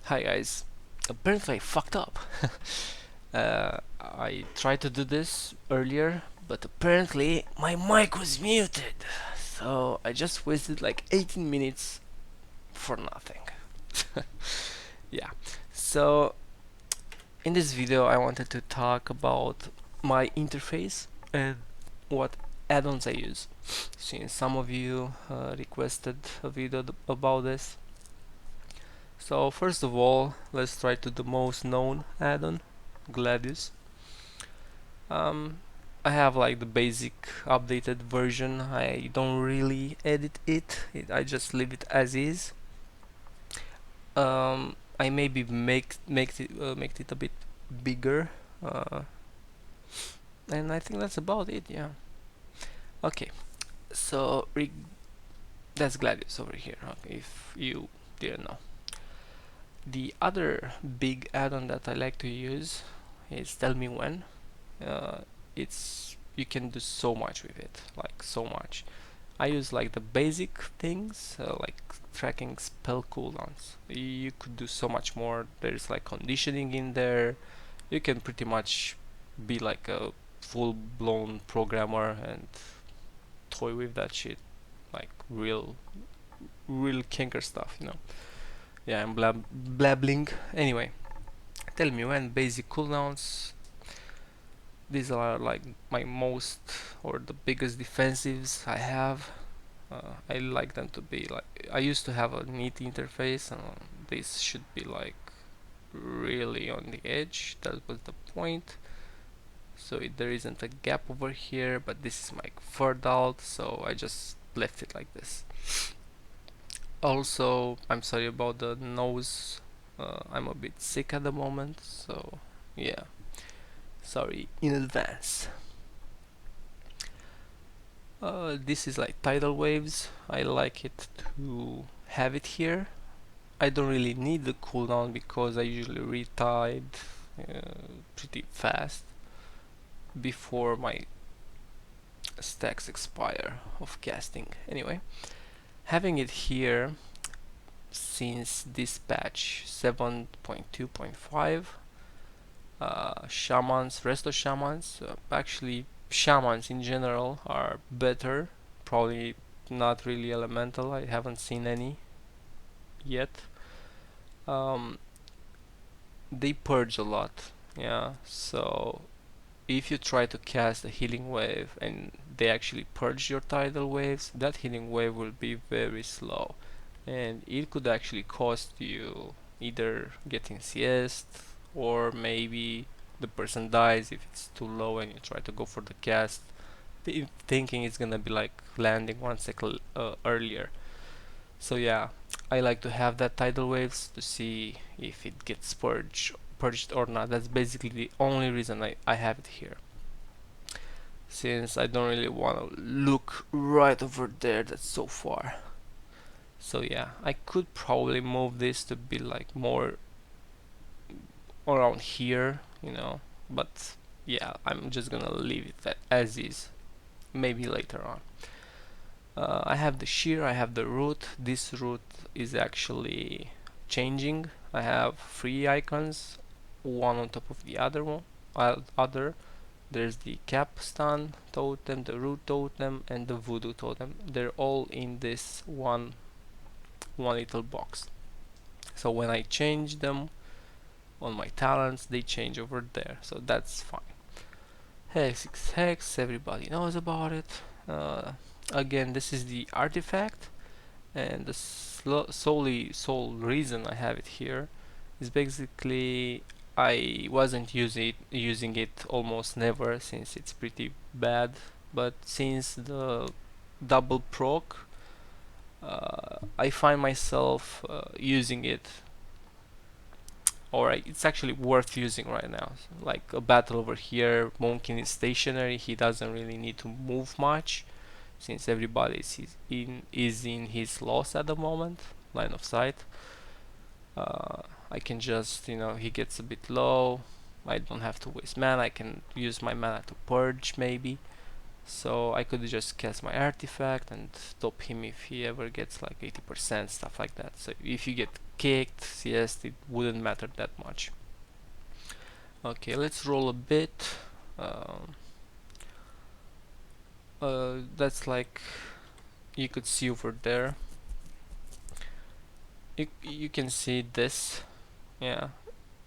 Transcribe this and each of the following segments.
Hi guys. Apparently I fucked up. I tried to do this earlier, but apparently my mic was muted. So I just wasted like 18 minutes for nothing. Yeah. So in this video I wanted to talk about my interface and what add-ons I use. Since some of you requested a video about this. So first of all, let's try to the most known add-on, Gladius. Um, I have like the basic updated version. I don't really edit I just leave it as is. I maybe make it a bit bigger, uh, and I think that's about it. Yeah. Okay. So that's Gladius over here. Okay, if you didn't know. The other big add-on that I like to use is TellMeWhen. uh, it's you can do so much with it, like so much. I use like the basic things, like tracking spell cooldowns. You could do so much more. There's like conditioning in there. You can pretty much be like a full-blown programmer and toy with that shit, like real kinker stuff, you know. Yeah, I'm blabbling. Anyway, tell me when basic cooldowns. These are like my most or the biggest defensives I have. I like them to be like, I used to have a neat interface, and this should be like really on the edge. That was the point. So there isn't a gap over here, but this is like further out, so I just left it like this. Also, I'm sorry about the nose. I'm a bit sick at the moment, so yeah, sorry in advance. This is like Tidal Waves. I like it to have it here. I don't really need the cooldown because I usually retide pretty fast before my stacks expire of casting. Anyway, having it here since this patch 7.2.5, shamans, Resto Shamans, actually shamans in general are better, probably not really elemental. I haven't seen any yet. um, they purge a lot, yeah. So if you try to cast a healing wave and they actually purge your tidal waves, that healing wave will be very slow, and it could actually cost you either getting CS, or maybe the person dies if it's too low and you try to go for the cast thinking it's gonna be like landing 1 second earlier. So yeah, I like to have that tidal waves to see if it gets purged or not. That's basically the only reason I have it here. Since I don't really want to look right over there, that's so far. So yeah, I could probably move this to be like more around here, you know, but yeah, I'm just gonna leave it as is, maybe later on. I have the shear, I have the root. This root is actually changing. I have 3 icons, one on top of the other one. There's the capstan totem, the root totem, and the voodoo totem. They're all in this one little box. So when I change them on my talents, they change over there. So that's fine. Hex is hex. Everybody knows about it. Again, this is the artifact. And the sole reason I have it here is basically I wasn't using it almost never, since it's pretty bad, but since the double proc, I find myself using it, or it's actually worth using right now. Like a battle over here, Monkin is stationary, he doesn't really need to move much since everybody is in his loss at the moment, line of sight. I can just, he gets a bit low, I don't have to waste mana, I can use my mana to purge maybe. So I could just cast my artifact and stop him if he ever gets like 80%, stuff like that. So if you get kicked, yes, it wouldn't matter that much. Okay, let's roll a bit. That's like you could see over there. You can see this. Yeah,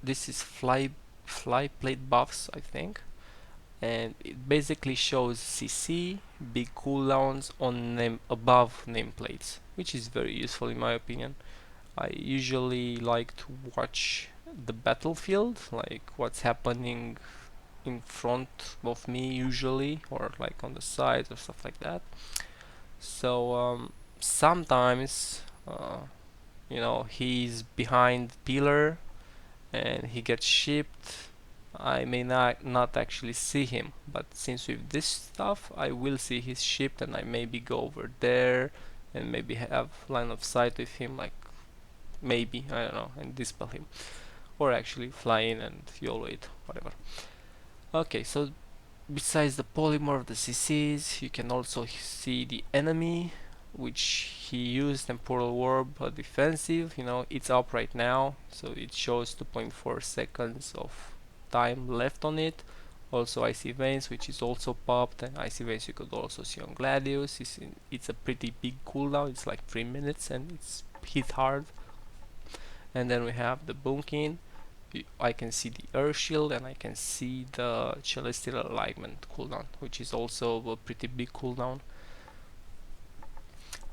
this is FlyPlateBuffs, I think, and it basically shows CC big cooldowns on above nameplates, which is very useful in my opinion. I usually like to watch the battlefield, like what's happening in front of me usually, or like on the sides or stuff like that. So sometimes you know, he's behind pillar and he gets shipped. I may not actually see him, but since with this stuff I will see his ship, and I maybe go over there and maybe have line of sight with him, like maybe, I don't know, and dispel him, or actually fly in and YOLO it, whatever. Okay, so besides the polymorph, the CCs, you can also see the enemy, which he used temporal orb defensive. You know, it's up right now, so it shows 2.4 seconds of time left on it. Also Icy Veins, which is also popped, and Icy Veins you could also see on Gladius. It's a pretty big cooldown, it's like 3 minutes and it's hit hard. And then we have the Boomkin. I can see the Earth Shield and I can see the Celestial Alignment cooldown, which is also a pretty big cooldown.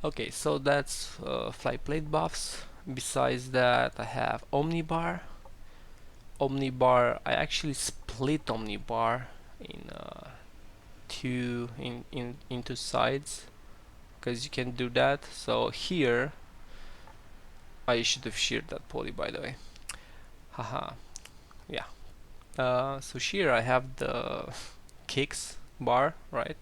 Okay, so that's FlyPlateBuffs. Besides that, I have OmniBar. OmniBar, I actually split OmniBar in into sides, because you can do that. So here, I should have sheared that poly, by the way. Haha, yeah. So here I have the kicks bar, right?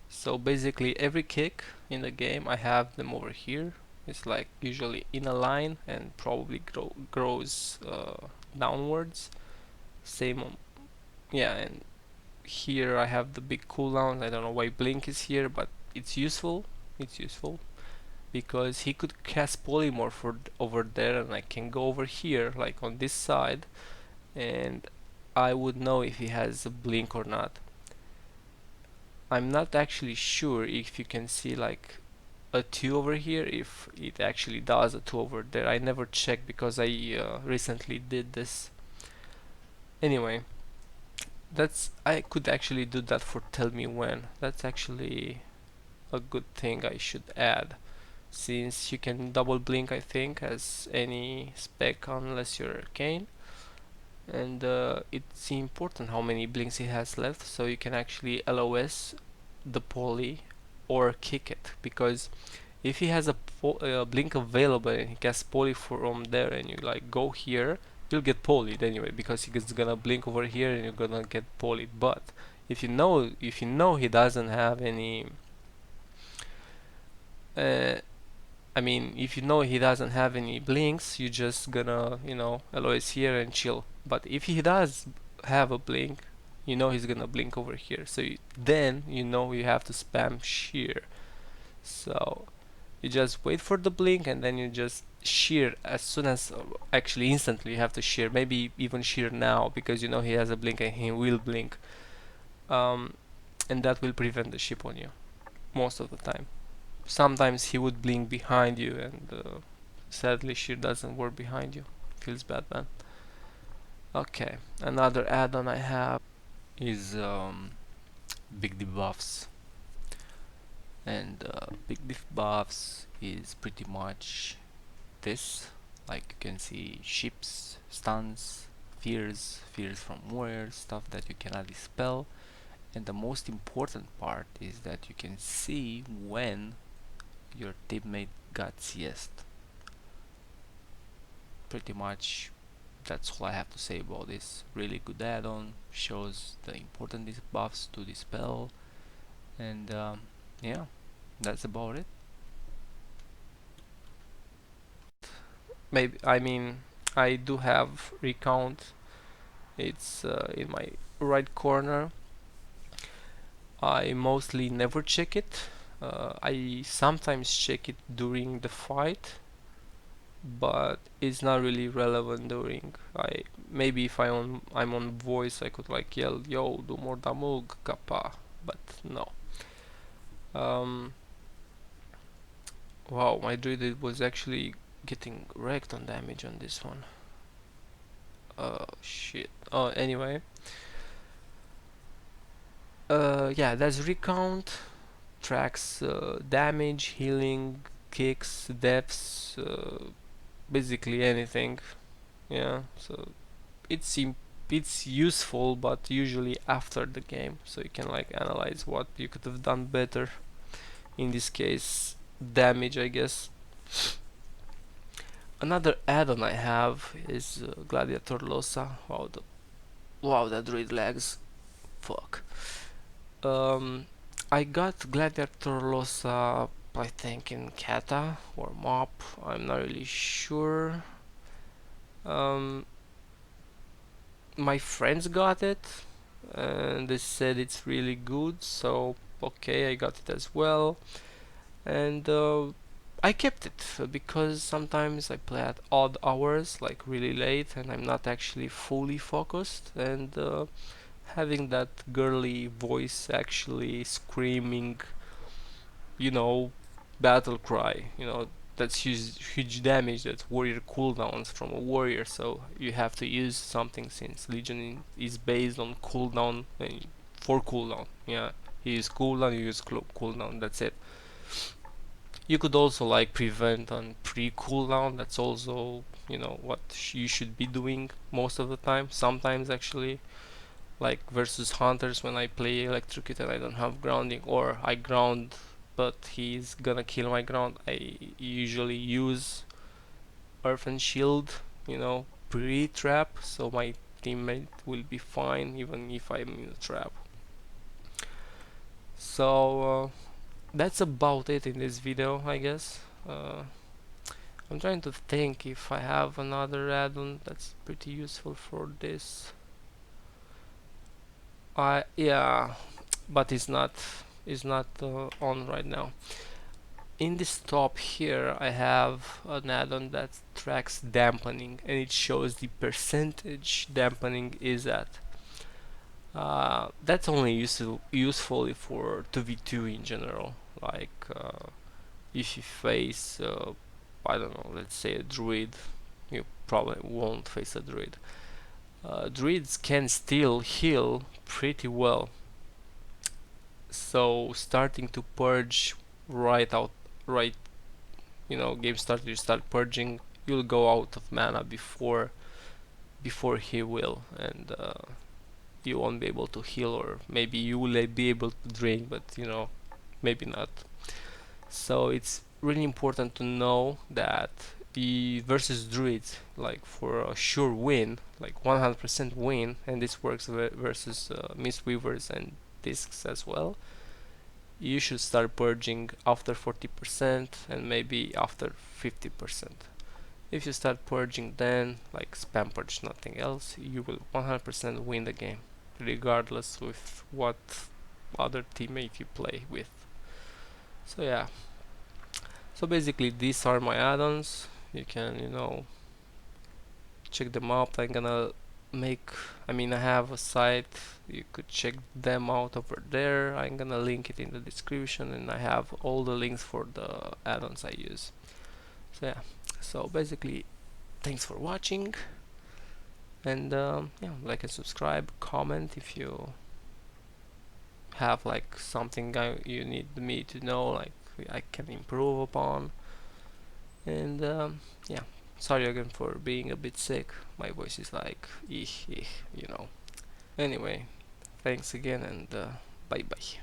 So basically every kick in the game, I have them over here. It's like usually in a line and probably grows downwards. Same yeah, and here I have the big cooldown. I don't know why Blink is here, but it's useful. It's useful because he could cast Polymorph over there, and I can go over here, like on this side, and I would know if he has a Blink or not. I'm not actually sure if you can see like a 2 over here, if it actually does a 2 over there. I never checked because I recently did this. Anyway, I could actually do that for TellMeWhen. That's actually a good thing I should add, since you can double blink, I think, as any spec unless you're arcane. And it's important how many blinks he has left, so you can actually LOS the poly or kick it, because if he has a blink available and he casts poly from there and you like go here, you'll get polyed anyway, because he's gonna blink over here and you're gonna get polyed. But if you know he doesn't have any I mean, if you know he doesn't have any blinks, you just gonna, you know, LOS here and chill. But if he does have a blink, you know he's gonna blink over here. So then you know you have to spam shear. So you just wait for the blink and then you just shear as soon as, actually instantly you have to shear. Maybe even shear now, because you know he has a blink and he will blink. And that will prevent the ship on you most of the time. Sometimes he would blink behind you, and sadly shear doesn't work behind you. Feels bad, man. Okay, another add-on I have is BigDebuffs, and BigDebuffs is pretty much this. Like you can see ships, stuns, fears from warriors, stuff that you cannot dispel. And the most important part is that you can see when your teammate got CS'd. Pretty much that's all I have to say about this. Really good add-on, shows the important buffs to dispel, and yeah, that's about it. Maybe, I mean, I do have Recount. It's in my right corner. I mostly never check it. I sometimes check it during the fight, but it's not really relevant during. I maybe if I'm on voice, I could like yell, "Yo, do more damage, kappa," but no. Um, wow, my druid was actually getting wrecked on damage on this one. Shit. Oh, anyway. Yeah, that's recount. Tracks damage, healing, kicks, deaths, basically anything. Yeah, so it's it's useful, but usually after the game, so you can like analyze what you could have done better. In this case, damage, I guess. Another add-on I have is Gladiatorlosa. Wow, that druid lags. Fuck. Um, I got Gladiatorlosa, I think in Kata or Mop. I'm not really sure. Um, my friends got it, and they said it's really good. So okay, I got it as well, and I kept it because sometimes I play at odd hours, like really late, and I'm not actually fully focused, and having that girly voice actually screaming, you know, battle cry, that's huge damage, that's warrior cooldowns from a warrior, so you have to use something since Legion is based on cooldown, for cooldown. Yeah, you use cooldown, you use cooldown, that's it. You could also like prevent on pre-cooldown, that's also, what you should be doing most of the time, sometimes actually, like versus hunters when I play electrocute and I don't have grounding, or I ground but he's gonna kill my ground. I usually use earth and shield, pre-trap, so my teammate will be fine even if I'm in a trap. So that's about it in this video, I guess. I'm trying to think if I have another add-on that's pretty useful for this. Yeah, but it's not on right now. In this top here I have an add-on that tracks dampening, and it shows the percentage dampening is at. That's only useful for 2v2 in general, like if you face I don't know, let's say a druid. You probably won't face a druid. Druids can still heal pretty well, so starting to purge right out, right, game started, you start purging, you'll go out of mana before he will, and you won't be able to heal, or maybe you will be able to drain, but maybe not. So it's really important to know that the versus druids, like for a sure win, like 100% win, and this works versus mistweavers and discs as well, you should start purging after 40% and maybe after 50%. If you start purging then, like spam purge, nothing else, you will 100% win the game, regardless with what other teammate you play with. So yeah, so basically these are my add-ons. You can, check them out. I have a site, you could check them out over there. I'm gonna link it in the description, and I have all the links for the add-ons I use. So yeah, so basically thanks for watching, and yeah, like and subscribe, comment if you have like something you need me to know, like I can improve upon. And yeah, sorry again for being a bit sick, my voice is like anyway, thanks again, and bye bye.